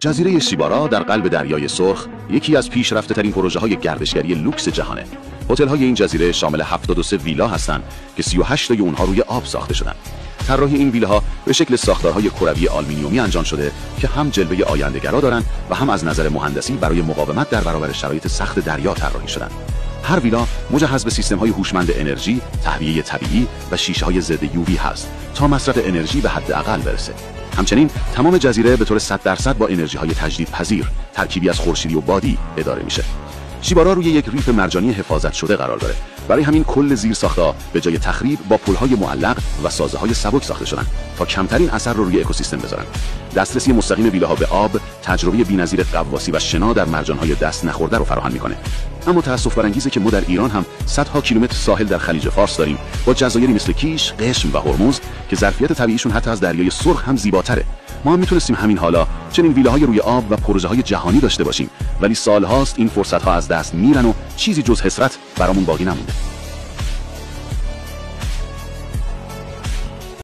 جزیره شیبارا در قلب دریای سرخ یکی از پیشرفته‌ترین پروژه‌های گردشگری لوکس جهانه. هتل‌های این جزیره شامل 73 ویلا هستند که 38 تای اونها روی آب ساخته شدن. طراحی این ویلاها به شکل ساختارهای کروی آلومینیومی انجام شده که هم جلوه آینده‌گرا دارن و هم از نظر مهندسی برای مقاومت در برابر شرایط سخت دریا طراحی شدن. هر ویلا مجهز به سیستم‌های هوشمند انرژی، تهویه طبیعی و شیشه‌های ضد UV هست تا مصرف انرژی به حداقل برسه. همچنین تمام جزیره به طور 100% با انرژی‌های تجدیدپذیر، ترکیبی از خورشیدی و بادی اداره میشه. شیبارا روی یک ریف مرجانی حفاظت شده قرار داره. برای همین کل زیرساخت‌ها به جای تخریب با پل‌های معلق و سازه‌های سبک ساخته شدن تا کمترین اثر رو روی اکوسیستم بذارن. دسترسی مستقیم ویلاها به آب، تجربه بی‌نظیر غواصی و شنا در مرجان‌های دست نخورده رو فراهم می‌کنه. اما تأسف برانگیزه که ما در ایران هم صدها کیلومتر ساحل در خلیج فارس داریم با جزایری مثل کیش، قشم و هرمز که ظرفیت طبیعیشون حتی از دریای سرخ هم زیباتره. ما هم میتونستیم همین حالا چنین ویلاهای روی آب و پروژه‌های جهانی داشته باشیم، ولی سال‌هاست این فرصت‌ها از دست میرن و چیزی جز حسرت برامون باقی نمونده.